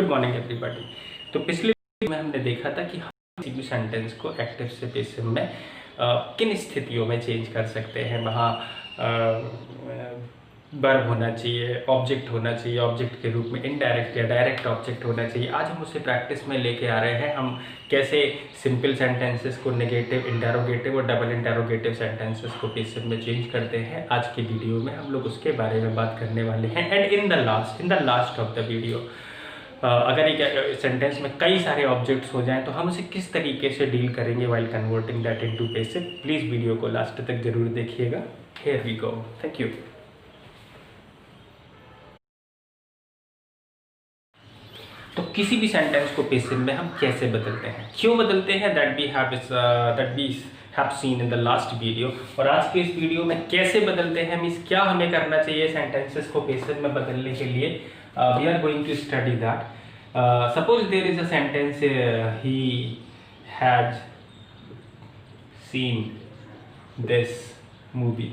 Good morning everybody. तो पिछले video में हमने देखा था कि हम किसी भी सेंटेंस को एक्टिव से पैसिव में किन स्थितियों में चेंज कर सकते हैं। वहाँ वर्ब होना चाहिए, ऑब्जेक्ट होना चाहिए, ऑब्जेक्ट के रूप में इनडायरेक्ट या डायरेक्ट ऑब्जेक्ट होना चाहिए। आज हम उसे प्रैक्टिस में लेके आ रहे हैं। हम कैसे सिंपल सेंटेंसेस को नेगेटिव, इंटरोगेटिव और डबल इंटरोगेटिव सेंटेंसेस को पैसिव में चेंज करते हैं। आज के वीडियो में हम लोग उसके बारे में बात करने वाले हैं। And in the last of the video अगर एक सेंटेंस में कई सारे ऑब्जेक्ट्स हो जाएं तो हम उसे किस तरीके से डील करेंगे while converting that into passive. Please video को लास्ट तक जरूर देखिएगा। Here we go. Thank you. तो किसी भी सेंटेंस को पैसिव में हम कैसे बदलते हैं, क्यों बदलते हैं, that we have seen in the last video. और आज के इस वीडियो में कैसे बदलते हैं, मीन्स क्या हमें करना चाहिए सेंटेंसेस को पैसिव में बदलने के लिए। We are going to study that. Suppose there is a sentence, he has seen this movie.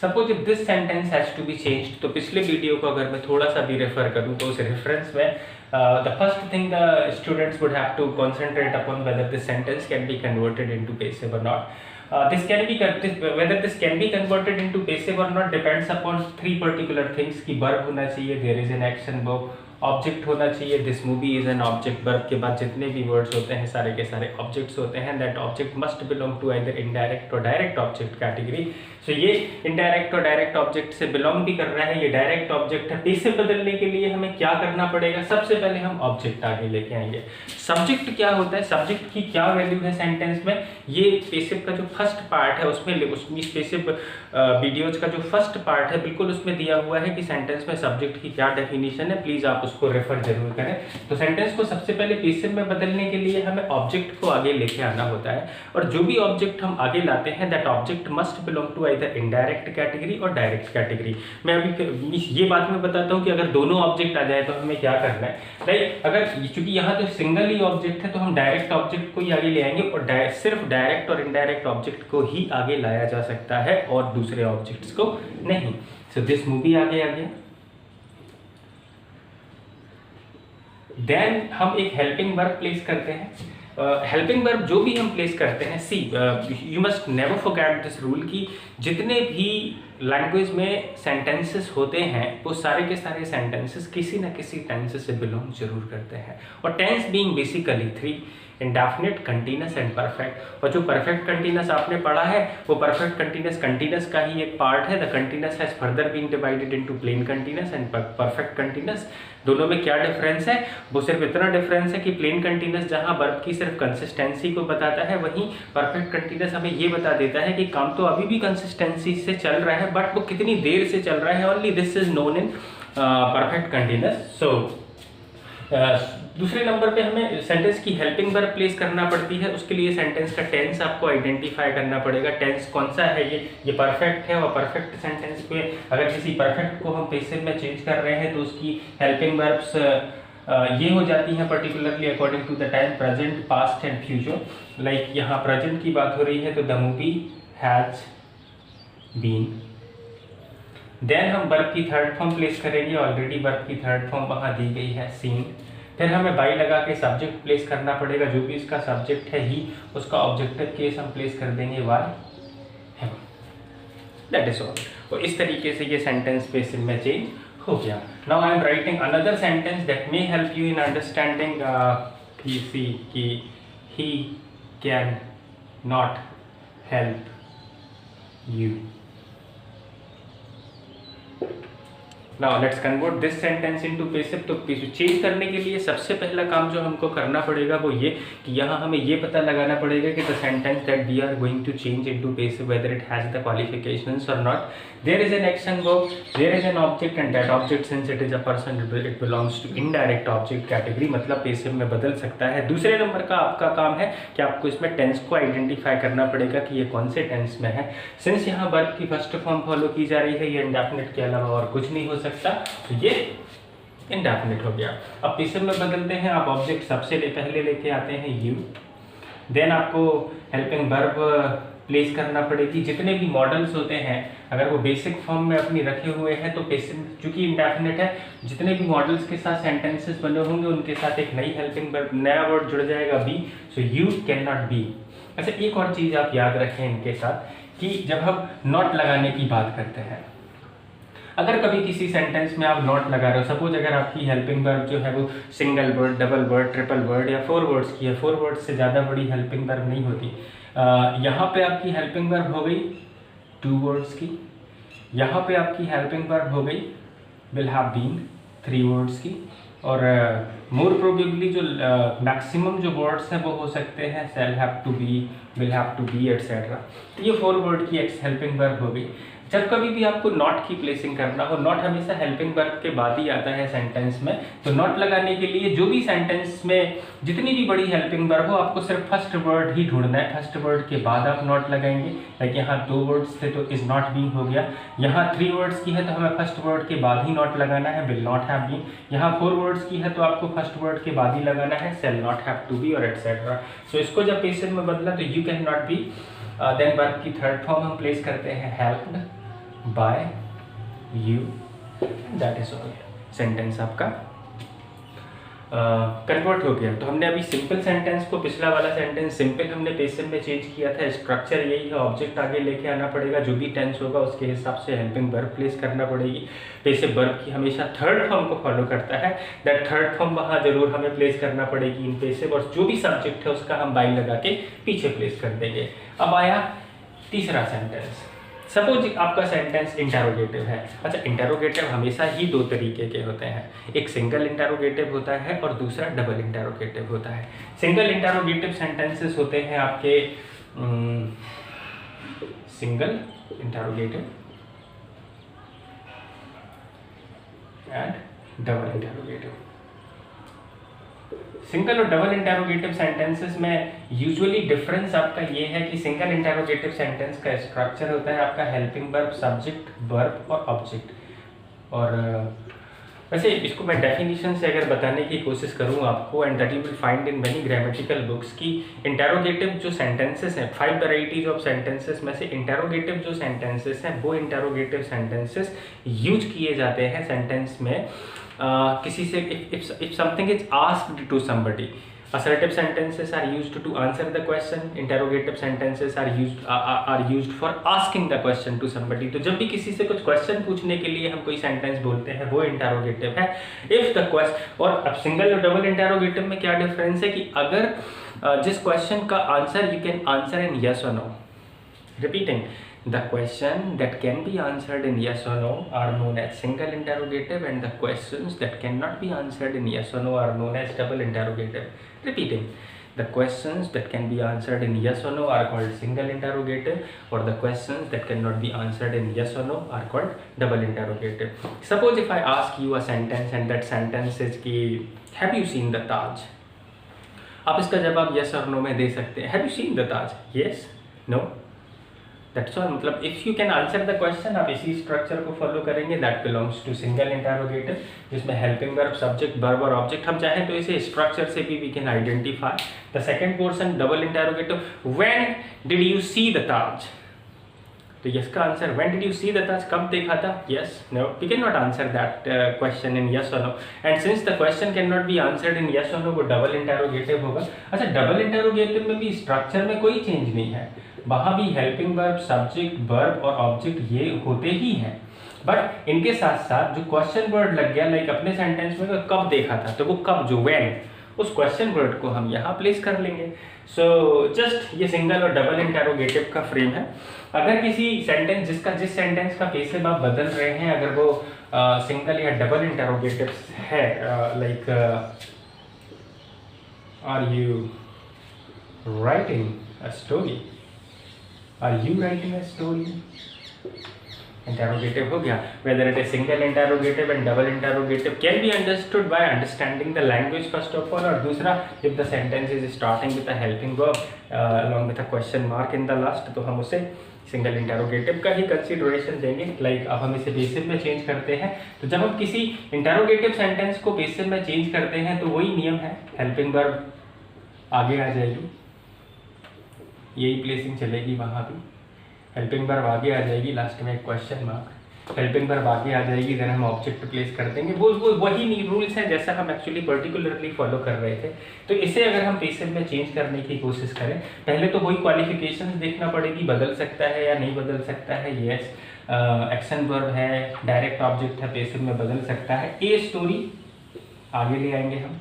Suppose if this sentence has to be changed, तो पिछले वीडियो को अगर मैं थोड़ा सा भी रेफर करूं तो उस रेफरेंस में the first thing the students would have to concentrate upon whether this sentence can be converted into passive or not. Whether this can be converted into passive or not depends upon three particular things. कि verb होना चाहिए, there is an action verb, object होना चाहिए, this movie is an object. Verb के बाद जितने भी words होते हैं सारे के सारे ऑब्जेक्ट्स होते हैं। That object must belong to either indirect और डायरेक्ट ऑब्जेक्ट कैटेगरी। सो ये इनडायरेक्ट और डायरेक्ट ऑब्जेक्ट से बिलोंग भी कर रहा है, ये डायरेक्ट ऑब्जेक्ट है। पैसिव बदलने के लिए हमें क्या करना पड़ेगा, सबसे पहले हम ऑब्जेक्ट आगे लेके आएंगे। सब्जेक्ट क्या होता है, सब्जेक्ट की क्या वैल्यू है सेंटेंस में, ये पैसिव का जो फर्स्ट पार्ट है उसमें पैसिव वीडियोज का जो फर्स्ट पार्ट है बिल्कुल उसमें दिया हुआ है कि सेंटेंस में सब्जेक्ट की क्या डेफिनेशन है। प्लीज आप उसको रेफर जरूर करें। तो सेंटेंस को सबसे पहले पैसिव में बदलने के लिए हमें ऑब्जेक्ट को आगे लेके आना होता है, और जो भी ऑब्जेक्ट हम आगे लाते हैं that object must belong to either indirect category or direct category. मैं अभी ये बात मैं बताता हूँ कि अगर दोनों ऑब्जेक्ट आ जाए तो हमें क्या करना है। राइट, अगर चूंकि यहाँ तो सिंगल ही ऑब्जेक्ट है तो हम डायरेक्ट ऑब्जेक्ट को ही आगे ले आएंगे, और सिर्फ डायरेक्ट और इनडायरेक्ट ऑब्जेक्ट को ही आगे लाया जा सकता है और दूसरे ऑब्जेक्ट्स को नहीं। सो दिस मूवी आगे आ गया। देन हम एक हेल्पिंग वर्ब प्लेस करते हैं। हेल्पिंग वर्ब जो भी हम प्लेस करते हैं, see you must never forget this rule कि जितने भी लैंग्वेज में सेंटेंसेस होते हैं वो सारे के सारे सेंटेंसेस किसी न किसी टेंस से बिलोंग जरूर करते हैं। और tense being basically three, indefinite, continuous and perfect. और जो परफेक्ट कंटीन्यूअस आपने पढ़ा है वो परफेक्ट कंटीन्यूअस का ही एक पार्ट है। The continuous has further been divided into plain continuous and perfect continuous. दोनों में क्या डिफरेंस है, वो सिर्फ इतना डिफरेंस है कि प्लेन कंटीन्यूअस जहां वर्ब की सिर्फ कंसिस्टेंसी को बताता है, वहीं परफेक्ट कंटीन्यूअस हमें ये बता देता है कि काम तो अभी भी कंसिस्टेंसी से चल रहा है बट वो कितनी देर से चल रहा है। Only this is known in perfect continuous. So दूसरे नंबर पे हमें सेंटेंस की हेल्पिंग वर्ब प्लेस करना पड़ती है। उसके लिए सेंटेंस का टेंस आपको आइडेंटिफाई करना पड़ेगा। टेंस कौन सा है, ये परफेक्ट है, और परफेक्ट सेंटेंस पे अगर किसी परफेक्ट को हम पैसिव में चेंज कर रहे हैं तो उसकी हेल्पिंग वर्ब्स ये हो जाती है particularly according to the time, present, past and future. Like यहाँ प्रेजेंट की बात हो रही है तो the movie has been. Then हम वर्ब की थर्ड फॉर्म प्लेस करेंगे। ऑलरेडी वर्ब की थर्ड फॉर्म वहाँ दी गई है, सीन। फिर हमें बाई लगा के सब्जेक्ट प्लेस करना पड़ेगा। जो भी इसका सब्जेक्ट है ही, उसका ऑब्जेक्टिव केस हम प्लेस कर देंगे वाई। That is all. तो इस तरीके से ये सेंटेंस पैसिव में चेंज हो गया। Now I am writing another sentence that may help you in understanding कि he can not help you. Now let's convert this sentence into passive. तो चेंज करने के लिए सबसे पहला काम जो हमको करना पड़ेगा वो ये कि यहाँ हमें ये पता लगाना पड़ेगा कि the sentence that we are going to change into passive whether it has the qualifications और not. There is an action verb, there is an object, and that object since it is a person it belongs to indirect object category, मतलब passive में बदल सकता है। दूसरे number का आपका काम है कि आपको इसमें टेंस को आइडेंटिफाई करना पड़ेगा कि ये कौन से टेंस में है। सिंस यहाँ वर्ब की फर्स्ट फॉर्म फॉलो की जा रही है, ये इंडेफिनिट के अलावा और कुछ नहीं हो सकता, तो ये इंडेफिनिट हो गया। अब पैसिव में बदलते हैं। आप ऑब्जेक्ट सबसे पहले लेके आते हैं यू। देन आपको हेल्पिंग वर्ब प्लेस करना पड़ेगी। जितने भी मॉडल्स होते हैं अगर वो बेसिक फॉर्म में अपनी रखे हुए हैं तो चूंकि इंडेफिनिट है, जितने भी मॉडल्स के साथ सेंटेंसेस बने होंगे उनके साथ एक नई हेल्पिंग वर्ब, नया वर्ड जुड़ जाएगा be, so you can not be. अच्छा, एक और चीज़ आप याद रखें इनके साथ कि जब हम नॉट लगाने की बात करते हैं, अगर कभी किसी सेंटेंस में आप नॉट लगा रहे हो, सपोज अगर आपकी हेल्पिंग वर्ब जो है वो single word, double word, triple word या 4 वर्ड्स की है, 4 वर्ड्स से ज़्यादा बड़ी हेल्पिंग वर्ब नहीं होती। यहाँ पे आपकी हेल्पिंग वर्ब हो गई 2 वर्ड्स की, यहाँ पे आपकी हेल्पिंग वर्ब हो गई विल हैव बीन 3 वर्ड्स की, और मोर प्रोबेबली जो मैक्सिमम जो वर्ड्स हैं वो हो सकते हैं shall have to be, will have to be etcetera. तो ये 4 वर्ड की हेल्पिंग वर्ब हो गई। जब कभी भी आपको नॉट की प्लेसिंग करना हो, नॉट हमेशा हेल्पिंग वर्ब के बाद ही आता है सेंटेंस में, तो नॉट लगाने के लिए जो भी सेंटेंस में जितनी भी बड़ी हेल्पिंग वर्ब हो आपको सिर्फ फर्स्ट वर्ड ही ढूंढना है, फर्स्ट वर्ड के बाद आप नॉट लगाएंगे। लाइक यहाँ 2 वर्ड्स थे तो इज नॉट बीन हो गया, यहाँ 3 वर्ड्स की है तो हमें फर्स्ट वर्ड के बाद ही नॉट लगाना है, विल नॉट हैव बीन। यहाँ 4 वर्ड्स की है तो आपको फर्स्ट वर्ड के बाद ही लगाना है, shall not have to be और एटसेट्रा। सो इसको जब पेसिव में बदला तो you can not be, then verb की थर्ड फॉर्म हम प्लेस करते हैं helped by you, that is all। Sentence आपका कन्वर्ट हो गया। तो हमने अभी सिंपल सेंटेंस को, पिछला वाला सेंटेंस सिंपल हमने पेसिव में चेंज किया था। स्ट्रक्चर यही है, ऑब्जेक्ट आगे लेके आना पड़ेगा, जो भी टेंस होगा उसके हिसाब से हेल्पिंग वर्ब प्लेस करना पड़ेगी। पेसिव वर्ब की हमेशा थर्ड फॉर्म को फॉलो करता है, दैट थर्ड फॉर्म वहाँ जरूर हमें प्लेस करना पड़ेगी इन पेसिव, और जो भी सब्जेक्ट है उसका हम बाई लगा के पीछे प्लेस कर देंगे। अब आया तीसरा सेंटेंस। सपोज आपका सेंटेंस इंटरोगेटिव है। अच्छा, इंटरोगेटिव हमेशा ही 2 तरीके के होते हैं, एक सिंगल इंटरोगेटिव होता है और दूसरा डबल इंटरोगेटिव होता है। सिंगल इंटरोगेटिव सेंटेंसेस होते हैं आपके single interrogative and double interrogative. Single और डबल इंटरोगेटिव सेंटेंसेस में यूजुअली डिफरेंस आपका ये है कि सिंगल इंटरोगेटिव सेंटेंस का स्ट्रक्चर होता है आपका हेल्पिंग वर्ब, सब्जेक्ट, वर्ब और ऑब्जेक्ट। और वैसे इसको मैं डेफिनेशन से अगर बताने की कोशिश करूँ आपको, and that you will find in many grammatical books, की इंटरोगेटिव जो सेंटेंसेस हैं, 5 वेराइटीज ऑफ सेंटेंसेस में से इंटरोगेटिव जो सेंटेंसेस हैं वो इंटरोगेटिव सेंटेंसेस यूज किए जाते हैं सेंटेंस में किसी से, if something is asked to somebody। Assertive sentences are used to answer the question, interrogative sentences are used for asking the question to somebody। तो जब भी किसी से कुछ क्वेश्चन पूछने के लिए हम कोई सेंटेंस बोलते हैं वो इंटरोगेटिव है। इफ द क्वेश्चन, और अब सिंगल और डबल इंटरोगेटिव में क्या डिफरेंस है कि अगर जिस क्वेश्चन का answer you can answer in yes और no, repeating, the question that can be answered in yes or no are known as single interrogative, and the questions that cannot be answered in yes or no are known as double interrogative। Repeating, the questions that can be answered in yes or no are called single interrogative, or the questions that cannot be answered in yes or no are called double interrogative। Suppose if I ask you a sentence and that sentence is कि have you seen the Taj? आप इसका जवाब yes or no में दे सकते हैं। Have you seen the Taj? Yes, no, that's all. मतलब if you can answer the question, आप इसी स्ट्रक्चर को फॉलो करेंगे, that belongs to single interrogative, जिसमें हेल्पिंग वर्ब, सब्जेक्ट, वर्ब और ऑब्जेक्ट। हम चाहें तो इसे स्ट्रक्चर से भी we can identify. The second portion double interrogative, when did you see the Taj? तो यस का answer, when did you see the Taj, कब देखा था? Yes, no, we can not answer that question in yes और no, and since the question can not be answered in yes और no, वो double interrogative होगा। अच्छा, double interrogative में भी स्ट्रक्चर में कोई चेंज नहीं है, वहाँ भी हेल्पिंग वर्ब, सब्जेक्ट, वर्ब और ऑब्जेक्ट ये होते ही हैं, बट इनके साथ साथ जो क्वेश्चन वर्ड लग गया, लाइक अपने सेंटेंस में कब देखा था, तो वो कब, जो व्हेन, उस क्वेश्चन वर्ड को हम यहाँ प्लेस कर लेंगे। सो जस्ट ये सिंगल और डबल इंटरोगेटिव का फ्रेम है। अगर किसी सेंटेंस जिस सेंटेंस का पेसिव आप बदल रहे हैं, अगर वो सिंगल या डबल इंटरोगेटिव है, like are you writing a story, Are you writing a story? Interrogative हो गया। Whether it is single interrogative and double interrogative can be understood by understanding the language first of all, और दूसरा, if the sentence is starting with a helping verb along with a question mark in the last, तो हम उसे single interrogative का ही consideration देंगे। Like अब हम इसे पेसिव में चेंज करते हैं, तो जब हम किसी इंटरोगेटिव सेंटेंस को पेसिव में चेंज करते हैं तो वही नियम है, हेल्पिंग वर्ब आगे आ जाएगी, यही प्लेसिंग चलेगी वहाँ भी। हेल्पिंग वर्ब आगे आ जाएगी, लास्ट में एक क्वेश्चन मार्क। हेल्पिंग वर्ब आगे आ जाएगी, देन हम ऑब्जेक्ट प्लेस कर देंगे। वो वही नहीं रूल्स हैं जैसा हम एक्चुअली पर्टिकुलरली फॉलो कर रहे थे। तो इसे अगर हम पेसिव में चेंज करने की कोशिश करें, पहले तो वही क्वालिफिकेशंस देखना पड़ेगी, बदल सकता है या नहीं बदल सकता है। यस, एक्शन वर्ब है, डायरेक्ट ऑब्जेक्ट है, पेसिव में बदल सकता है। ए स्टोरी आगे ले आएंगे हम।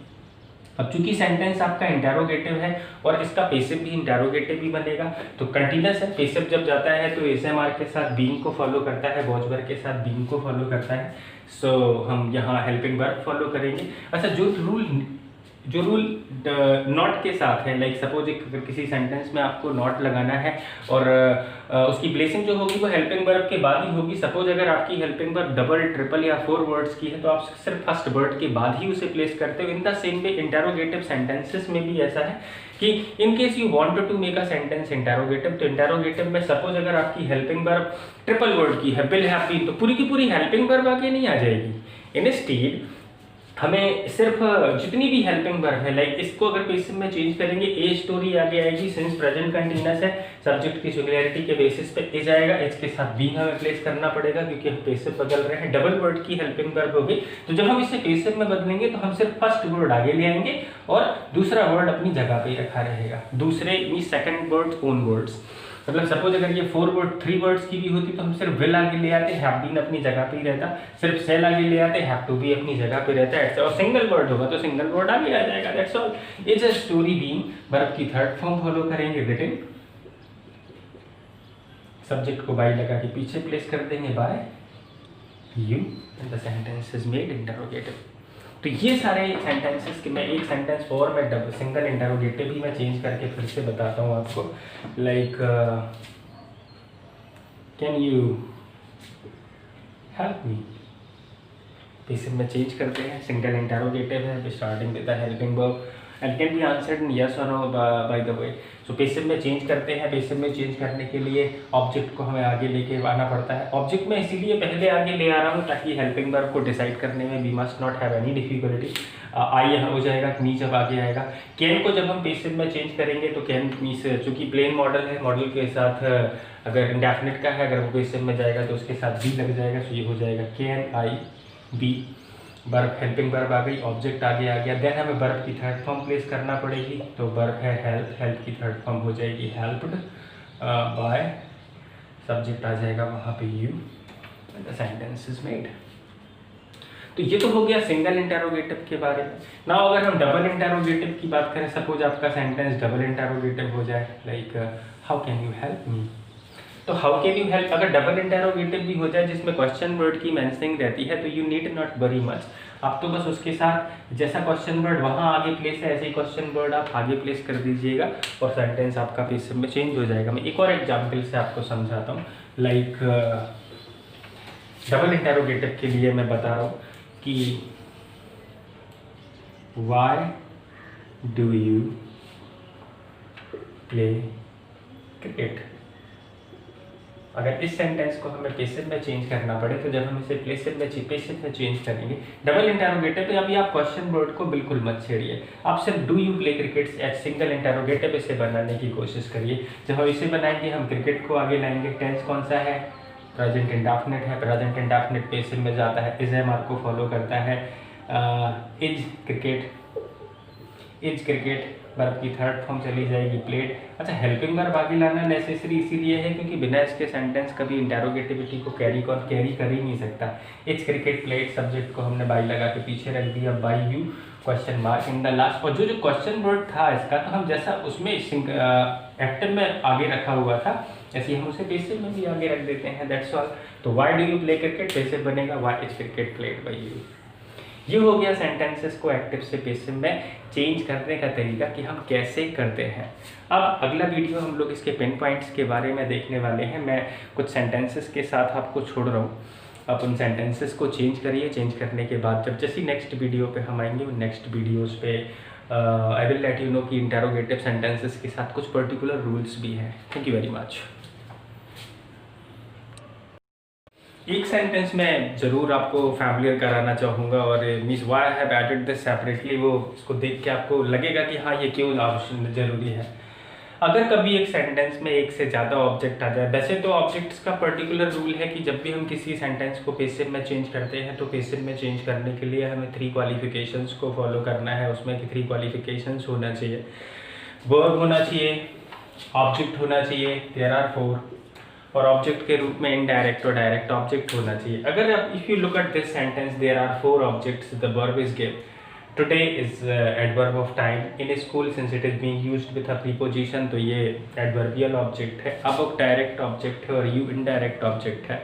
अब चूंकि सेंटेंस आपका इंटेरोगेटिव है और इसका पेसिव भी इंटेरोगेटिव भी बनेगा, तो कंटिन्यूस है। पेसिव जब जाता है तो एसएमआर के साथ बीइंग को फॉलो करता है, वॉच वर्ब के साथ बीइंग को फॉलो करता है। सो हम यहाँ हेल्पिंग वर्ब फॉलो करेंगे। अच्छा, जो रूल नॉट के साथ है, लाइक सपोज एक किसी सेंटेंस में आपको नॉट लगाना है और उसकी प्लेसिंग जो होगी वो हेल्पिंग वर्ब के बाद ही होगी। सपोज अगर आपकी हेल्पिंग वर्ब डबल, ट्रिपल या 4 वर्ड्स की है तो आप सिर्फ फर्स्ट वर्ड के बाद ही उसे प्लेस करते हो। In the same way interrogative sentences में भी ऐसा है कि in case you want to make a sentence interrogative, तो इंटेरोगेटिव में सपोज अगर आपकी हेल्पिंग वर्ब ट्रिपल वर्ड की है, विल हैव बीन, तो पूरी की पूरी हेल्पिंग वर्ब आगे नहीं आ जाएगी। इंस्टेड हमें सिर्फ जितनी भी हेल्पिंग वर्ब है, लाइक इसको अगर पेसिव में चेंज करेंगे, ए स्टोरी आगे आएगी। सिंस प्रेजेंट कंटीन्यूअस है, सब्जेक्ट की सिंगुलैरिटी के बेसिस पे इज आएगा, इज के साथ बीइंग हमें प्लेस करना पड़ेगा क्योंकि हम पेसिव बदल रहे हैं। डबल वर्ड की हेल्पिंग वर्ब होगी, तो जब हम इसे पेसिव में बदलेंगे तो हम सिर्फ फर्स्ट वर्ड आगे ले आएंगे और दूसरा वर्ड अपनी जगह पे ही रखा रहेगा। दूसरे mean second word own words, मतलब सपोज अगर ये 3 वर्ड्स की भी होती तो हम सिर्फ विल आगे ले आते, हैव बीन अपनी जगह पे ही रहता। सिर्फ सेल आगे ले आते, हैव टू बी अपनी जगह पे रहता है। और सिंगल वर्ड होगा तो सिंगल वर्ड आगे आ जाएगा। That's all. Is a story being verb की थर्ड फॉर्म फॉलो करेंगे, रिटन। सब्जेक्ट को बाय लगा के पीछे प्लेस कर देंगे, by you, and the sentence is made interrogative. तो ये सारे सेंटेंसेस के मैं एक सेंटेंस और मैं डबल सिंगल इंटरोगेटिव ही मैं चेंज करके फिर से बताता हूँ आपको। Like can you help me, passive में चेंज करते हैं, सिंगल इंटरोगेटिव है, starting with the helping verb and can be answered in yes और no by the way. So passive में चेंज करते हैं। पेसिव में चेंज करने के लिए ऑब्जेक्ट को हमें आगे लेके आना पड़ता है। ऑब्जेक्ट में इसीलिए पहले आगे ले आ रहा हूँ ताकि हेल्पिंग वर्ब को डिसाइड करने में we must not have any difficulty. I हो जाएगा, मी जब आगे आएगा। कैन को जब हम पेसिव में चेंज करेंगे तो कैन मीन्स चूंकि प्लेन मॉडल है, मॉडल के साथ अगर इंडेफिनिट का है, अगर वो पेसिव में जाएगा तो उसके साथ बी लग जाएगा। सो ये हो जाएगा can I be. Verb helping verb आ गई, ऑब्जेक्ट आगे आ गया। देन हमें वर्ब की थर्ड फॉर्म प्लेस करना पड़ेगी, तो वर्ब है हेल्प, हेल्प की थर्ड फॉर्म हो जाएगी हेल्प्ड बाय, सब्जेक्ट आ जाएगा वहाँ पे you, the sentence is made. तो ये तो हो गया सिंगल इंटरोगेटिव के बारे में। नाउ अगर हम डबल इंटरोगेटिव की बात करें, सपोज आपका सेंटेंस डबल इंटरोगेटिव हो जाए, like how can you help मी। तो हाउ कैन यू हेल्प अगर डबल इंटरोगेटिव भी हो जाए जिसमें क्वेश्चन वर्ड की मेंशनिंग रहती है, तो you need not worry much. आप तो बस उसके साथ जैसा क्वेश्चन वर्ड वहाँ आगे प्लेस है, ऐसे ही क्वेश्चन वर्ड आप आगे प्लेस कर दीजिएगा और सेंटेंस आपका पेसिव में चेंज हो जाएगा। मैं एक और एग्जाम्पल से आपको समझाता हूँ। लाइक डबल इंटरोगेटिव के लिए मैं बता रहा हूँ कि why do you play cricket. अगर इस सेंटेंस को हमें पेसिव में चेंज करना पड़े तो जब हम इसे पेसिव में चेंज करेंगे डबल इंटरोगेटिव, तो अभी आप क्वेश्चन वर्ड को बिल्कुल मत छेड़िए। आप सिर्फ do you play cricket as single interrogative इसे बनाने की कोशिश करिए। जब हम इसे बनाएंगे हम क्रिकेट को आगे लाएंगे। टेंस कौन सा है? प्रेजेंट इंडेफिनिट है। प्रेजेंट इंडेफिनिट पेसिव में जाता है, इज एम आर को फॉलो करता है। इज क्रिकेट वर्ब की थर्ड फॉर्म चली जाएगी प्लेड। अच्छा, हेल्पिंग वर्ब आगे लाना नेसेसरी इसीलिए है क्योंकि बिना इसके सेंटेंस कभी इंटेरोगेटिविटी को कैरी कर ही नहीं सकता। इज क्रिकेट प्लेड, सब्जेक्ट को हमने बाई लगा के पीछे रख दिया, by you question mark in the last. और जो क्वेश्चन वर्ड था इसका, तो हम जैसा उसमें एक्टिव में आगे रखा हुआ था ऐसे हम उसे पेसिव में भी आगे रख देते हैं। That's all. तो why do you play cricket passive बनेगा, why is cricket played by you. ये हो गया सेंटेंसेस को एक्टिव से पेसिव में चेंज करने का तरीका कि हम कैसे करते हैं। अब अगला वीडियो हम लोग इसके पिन पॉइंट्स के बारे में देखने वाले हैं। मैं कुछ सेंटेंसेस के साथ आपको छोड़ रहा हूँ, आप उन सेंटेंसेस को चेंज करिए। चेंज करने के बाद जब जैसी नेक्स्ट वीडियो पे हम आएंगे, उन नेक्स्ट वीडियोज़ पे I will let you know कि इंटेरोगेटिव सेंटेंसेस के साथ कुछ पर्टिकुलर रूल्स भी हैं। Thank you very much. एक सेंटेंस में ज़रूर आपको फैमिलियर कराना चाहूँगा और means why I have added this separately, वो इसको देख के आपको लगेगा कि हाँ ये क्यों ज़रूरी है। अगर कभी एक सेंटेंस में एक से ज़्यादा ऑब्जेक्ट आ जाए, वैसे तो ऑब्जेक्ट्स का पर्टिकुलर रूल है कि जब भी हम किसी सेंटेंस को पेसिव में चेंज करते हैं तो पेसिव में चेंज करने के लिए हमें 3 क्वालिफिकेशंस को फॉलो करना है। उसमें कि 3 क्वालिफिकेशंस होना चाहिए, वर्ब होना चाहिए, ऑब्जेक्ट होना चाहिए, देयर आर 4, और ऑब्जेक्ट के रूप में इनडायरेक्ट और डायरेक्ट ऑब्जेक्ट होना चाहिए। अगर आप if you look at this sentence, there are 4 objects, the verb is give, today is adverb of time, in school since it is being used with a preposition, तो ये adverbial object है। अब direct object है और you indirect object है।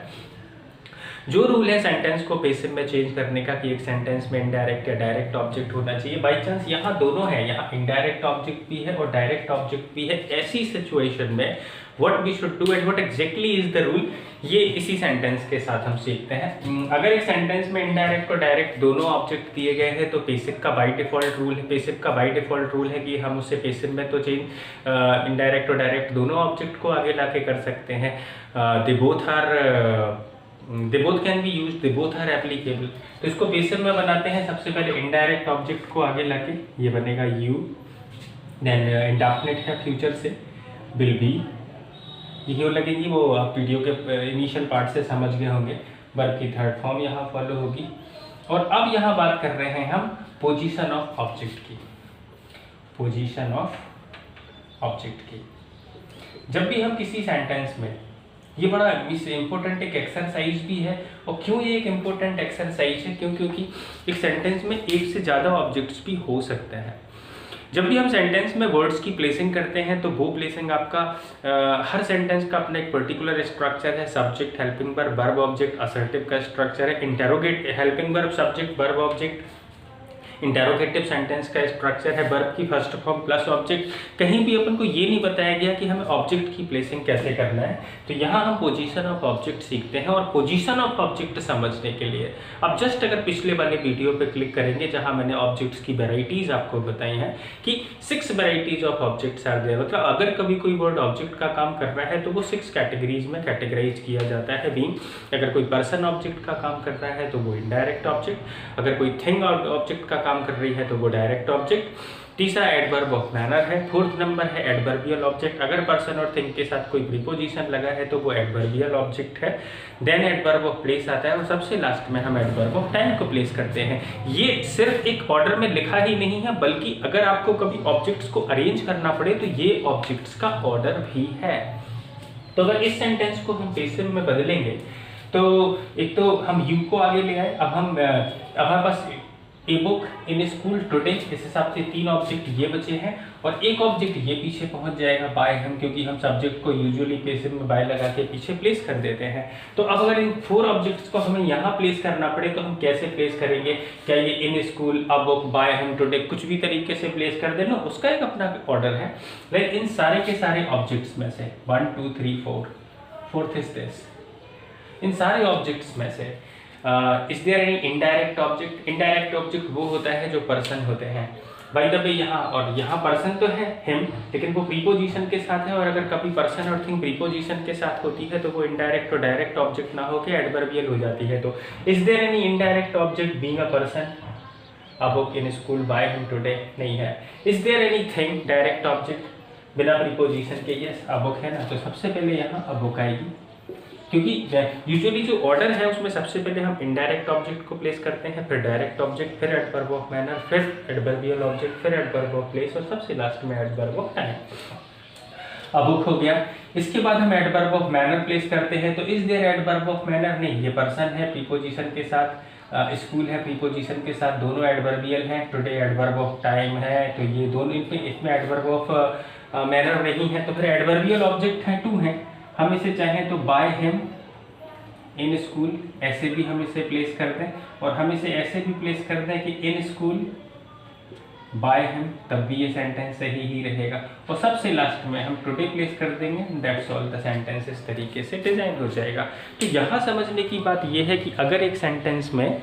जो rule है sentence को पेसिव में चेंज करने का कि एक सेंटेंस में इनडायरेक्ट या डायरेक्ट ऑब्जेक्ट होना चाहिए, बाई चांस यहाँ दोनों है, यहाँ इनडायरेक्ट ऑब्जेक्ट भी है और डायरेक्ट ऑब्जेक्ट भी है, ऐसी सिचुएशन में what we should do and what exactly is the rule, ये इसी सेंटेंस के साथ हम सीखते हैं। अगर एक सेंटेंस में इनडायरेक्ट और डायरेक्ट दोनों ऑब्जेक्ट दिए गए हैं तो पेसिव का बाय डिफॉल्ट रूल है कि हम उससे पेसिव में तो चेंज इनडायरेक्ट और डायरेक्ट दोनों ऑब्जेक्ट को आगे लाके कर सकते हैं। They both can be use, they both are applicable. तो इसको पेसिव में बनाते हैं, सबसे पहले इनडायरेक्ट ऑब्जेक्ट को आगे लाके, ये बनेगा यू, देन इंडेफिनिट है फ्यूचर से, विल बी, ये लगेगी, वो आप वीडियो के इनिशियल पार्ट से समझ गए होंगे। वर्ब की थर्ड फॉर्म यहाँ फॉलो होगी। और अब यहाँ बात कर रहे हैं हम पोजीशन ऑफ ऑब्जेक्ट की, पोजीशन ऑफ ऑब्जेक्ट की। जब भी हम किसी सेंटेंस में, ये बड़ा इम्पोर्टेंट एक एक्सरसाइज भी है। और क्यों ये एक इम्पोर्टेंट एक्सरसाइज है? क्योंकि एक सेंटेंस में एक से ज़्यादा ऑब्जेक्ट्स भी हो सकते हैं। जब भी हम सेंटेंस में वर्ड्स की प्लेसिंग करते हैं तो वो प्लेसिंग आपका हर सेंटेंस का अपना एक पर्टिकुलर स्ट्रक्चर है। Subject, helping verb, verb object, assertive का स्ट्रक्चर है। Interrogate, helping verb, subject, verb object. Interrogative sentence का स्ट्रक्चर है वर्ब की फर्स्ट फॉर्म प्लस ऑब्जेक्ट। कहीं भी अपन को ये नहीं बताया गया कि हमें ऑब्जेक्ट की प्लेसिंग कैसे करना है। तो यहाँ हम पोजीशन ऑफ ऑब्जेक्ट सीखते हैं। और पोजीशन ऑफ ऑब्जेक्ट समझने के लिए अब जस्ट अगर पिछले वाले वीडियो पे क्लिक करेंगे जहाँ मैंने ऑब्जेक्ट्स की वेराइटीज आपको बताई हैं कि 6 varieties of objects are there. मतलब अगर कभी कोई वर्ड ऑब्जेक्ट का काम कर रहा है तो वो 6 कैटेगरीज में कैटेगराइज किया जाता है। बीइंग, अगर कोई पर्सन ऑब्जेक्ट का काम कर रहा है तो वो इनडायरेक्ट ऑब्जेक्ट, अगर कोई थिंग ऑब्जेक्ट का काम कर रही है तो वो डायरेक्ट ऑब्जेक्ट। तीसरा एडवर्ब ऑफ मैनर है। फोर्थ नंबर है एडवर्बियल ऑब्जेक्ट। अगर पर्सन और थिंग के साथ कोई प्रीपोजिशन लगा है तो वो एडवर्बियल ऑब्जेक्ट है। देन एडवर्ब ऑफ प्लेस आता है और सबसे लास्ट में हम एडवर्ब ऑफ टाइम को प्लेस करते हैं। ये सिर्फ एक ऑर्डर में लिखा ही नहीं है, बल्कि अगर आपको कभी ऑब्जेक्ट्स को अरेंज करना पड़े तो ये ऑब्जेक्ट्स का ऑर्डर भी है। तो अगर इस सेंटेंस को हम पेसिव में बदलेंगे तो एक तो हम यू को आगे ले आए। अब हमारे पास a book, in school, today, इस हिसाब से 3 ऑब्जेक्ट ये बचे हैं और एक ऑब्जेक्ट ये पीछे पहुंच जाएगा बाय हम, क्योंकि हम सब्जेक्ट को यूजुअली पेसिव में बाय लगा के पीछे प्लेस कर देते हैं। तो अब अगर इन 4 ऑब्जेक्ट्स को हमें यहाँ प्लेस करना पड़े तो हम कैसे प्लेस करेंगे? क्या ये in school, a book, by him, today कुछ भी तरीके से प्लेस कर देना, उसका एक अपना ऑर्डर है। लेकिन इन सारे के सारे ऑब्जेक्ट्स में से 1 2 3 4, फोर्थ इज दिस, इन सारे ऑब्जेक्ट्स में से is there any indirect object? Indirect object वो होता है जो पर्सन होते हैं। बाय द वे यहाँ और यहाँ पर्सन तो है हिम, लेकिन वो प्रीपोजिशन के साथ है। और अगर कभी पर्सन और थिंग प्रीपोजिशन के साथ होती है तो वो इनडायरेक्ट और डायरेक्ट ऑब्जेक्ट ना होकर एडवर्बियल हो जाती है। तो is there any indirect object being a person? A book, in school, by him, today नहीं है। Is there anything direct object बिना प्रीपोजिशन के? यस, अ बुक है ना। तो सबसे पहले यहाँ अ बुक आएगी, क्योंकि यूजुअली जो ऑर्डर है उसमें सबसे पहले हम इनडायरेक्ट ऑब्जेक्ट को प्लेस करते हैं, फिर डायरेक्ट ऑब्जेक्ट, फिर एडवर्ब ऑफ मैनर, फिर एडवर्बियल ऑब्जेक्ट, फिर एडवर्ब ऑफ प्लेस और सबसे लास्ट में एडवर्ब ऑफ टाइम। अब बुक हो गया। इसके बाद हम एडवर्ब ऑफ मैनर प्लेस करते हैं। तो is there adverb of manner? नहीं, ये पर्सन है प्रीपोजिशन के साथ, स्कूल है प्रीपोजिशन के साथ, दोनों एडवर्बियल हैं। टुडे एडवर्ब ऑफ टाइम है, तो ये दोनों, इसमें एडवर्ब ऑफ मैनर नहीं है। तो फिर एडवर्बियल ऑब्जेक्ट है 2 हैं। हम इसे चाहें तो बाय हिम, इन स्कूल ऐसे भी हम इसे प्लेस कर दें, और हम इसे ऐसे भी प्लेस कर दें कि इन स्कूल बाय हिम, तब भी ये सेंटेंस सही ही रहेगा। और सबसे लास्ट में हम टुडे प्लेस कर देंगे। दैट्स ऑल, द सेंटेंस इस तरीके से डिजाइन हो जाएगा। तो यहाँ समझने की बात ये है कि अगर एक सेंटेंस में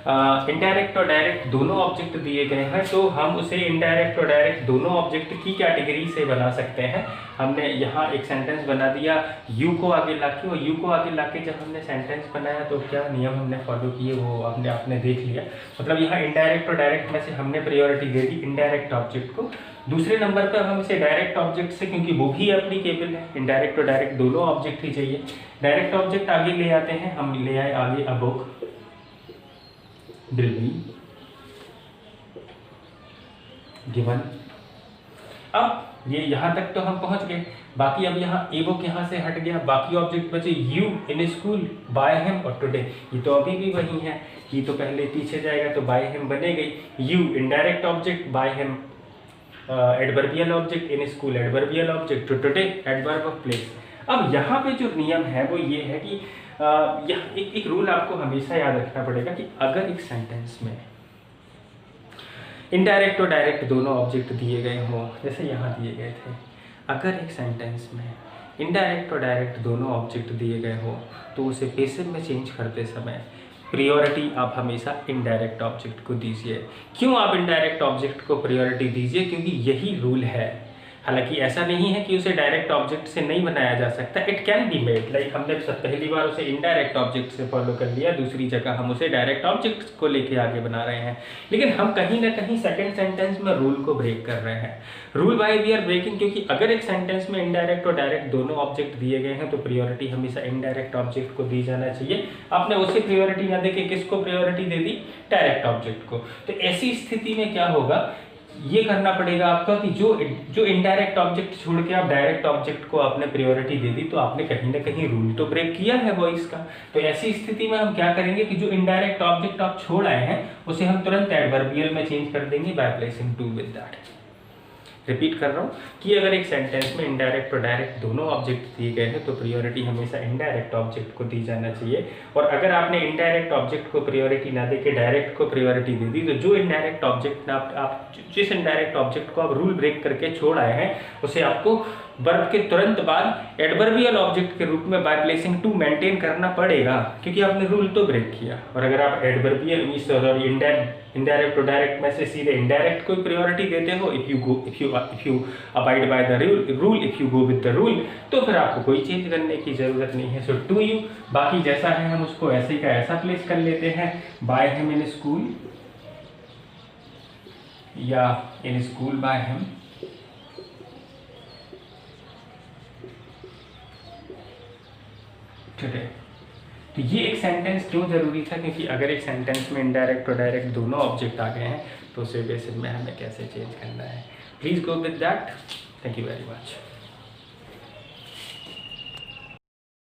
इनडायरेक्ट और डायरेक्ट दोनों ऑब्जेक्ट दिए गए हैं, तो हम उसे इनडायरेक्ट और डायरेक्ट दोनों ऑब्जेक्ट की कैटेगरी से बना सकते हैं। हमने यहाँ एक सेंटेंस बना दिया यू को आगे लाके, और यू को आगे लाके जब हमने सेंटेंस बनाया तो क्या नियम हमने फॉलो किए वो आपने देख लिया। मतलब यहाँ इनडायरेक्ट और डायरेक्ट में से हमने प्रायोरिटी दे दी इनडायरेक्ट ऑब्जेक्ट को। दूसरे नंबर पर हम इसे डायरेक्ट ऑब्जेक्ट से, क्योंकि वो भी एप्लीकेबल है, इनडायरेक्ट और डायरेक्ट दोनों ऑब्जेक्ट ही चाहिए। डायरेक्ट ऑब्जेक्ट आगे ले आते हैं, हम ले आए आगे a book, will be given। अब ये यहाँ तक तो हम पहुँच गए, बाकी अब यहाँ ए बुक यहाँ से हट गया, बाकी ऑब्जेक्ट बचे you in school, by him और टुडे। ये तो अभी भी वही है, ये तो पहले पीछे जाएगा तो बाय हिम बनेगी। You indirect object, by him adverbial object, in school adverbial object, today adverb of place. अब यहाँ पे जो नियम है वो ये है कि यह एक रूल आपको हमेशा याद रखना पड़ेगा कि अगर एक सेंटेंस में इनडायरेक्ट और डायरेक्ट दोनों ऑब्जेक्ट दिए गए हों, जैसे यहाँ दिए गए थे, अगर एक सेंटेंस में इनडायरेक्ट और डायरेक्ट दोनों ऑब्जेक्ट दिए गए हों तो उसे पैसिव में चेंज करते समय प्रायोरिटी आप हमेशा इनडायरेक्ट ऑब्जेक्ट को दीजिए। क्यों आप इनडायरेक्ट ऑब्जेक्ट को प्रायोरिटी दीजिए? क्योंकि यही रूल है। हालांकि ऐसा नहीं है कि उसे डायरेक्ट ऑब्जेक्ट से नहीं बनाया जा सकता, it can be made. Like हमने पहली बार उसे इनडायरेक्ट ऑब्जेक्ट से फॉलो कर लिया, दूसरी जगह हम उसे डायरेक्ट ऑब्जेक्ट को लेके आगे बना रहे हैं, लेकिन हम कहीं ना कहीं सेकंड सेंटेंस में रूल को ब्रेक कर रहे हैं। Rule by we are breaking, क्योंकि अगर एक सेंटेंस में इनडायरेक्ट और डायरेक्ट दोनों ऑब्जेक्ट दिए गए हैं तो प्रायोरिटी हमेशा इनडायरेक्ट ऑब्जेक्ट को दी जाना चाहिए। आपने उसे प्रायोरिटी ना देके किसको प्रायोरिटी दे दी? डायरेक्ट ऑब्जेक्ट को। तो ऐसी स्थिति में क्या होगा, ये करना पड़ेगा आपका कि जो इनडायरेक्ट ऑब्जेक्ट छोड़ के आप डायरेक्ट ऑब्जेक्ट को आपने प्रायोरिटी दे दी, तो आपने कहीं ना कहीं रूल तो ब्रेक किया है वॉइस का। तो ऐसी स्थिति में हम क्या करेंगे कि जो इनडायरेक्ट ऑब्जेक्ट आप छोड़ आए हैं उसे हम तुरंत एडवर्बियल में चेंज कर देंगे by placing to with that. Repeat कर रहा हूँ कि अगर एक सेंटेंस में इनडायरेक्ट और डायरेक्ट दोनों ऑब्जेक्ट दिए गए हैं तो प्रायोरिटी हमेशा इनडायरेक्ट ऑब्जेक्ट को दी जाना चाहिए। और अगर आपने इनडायरेक्ट ऑब्जेक्ट को प्रायोरिटी ना देके डायरेक्ट को प्रायोरिटी दे दी, तो जो इनडायरेक्ट ऑब्जेक्ट आप जिस इनडायरेक्ट ऑब्जेक्ट को आप रूल ब्रेक करके छोड़ आए हैं उसे आपको वर्ब के तुरंत बाद एडवर्बियल ऑब्जेक्ट के रूप में बाय प्लेसिंग टू मेंटेन करना पड़ेगा, क्योंकि आपने रूल तो ब्रेक किया। और अगर आप एडवर्बियल इनडायरेक्ट और डायरेक्ट में से सीधे इनडायरेक्ट को प्रायोरिटी देते हो, if you abide by the rule, if you go with the rule, तो फिर आपको कोई चेंज करने की जरूरत नहीं है। सो टू यू, बाकी जैसा है हम उसको ऐसे का ऐसा प्लेस कर लेते हैं, बाय हिम इन स्कूल या इन स्कूल बाय हिम। तो ये एक सेंटेंस क्यों जरूरी था? क्योंकि अगर एक सेंटेंस में इनडायरेक्ट और डायरेक्ट दोनों ऑब्जेक्ट आ गए हैं तो उसे बेसिस में हमें कैसे चेंज करना है। Please go with that. Thank you very much.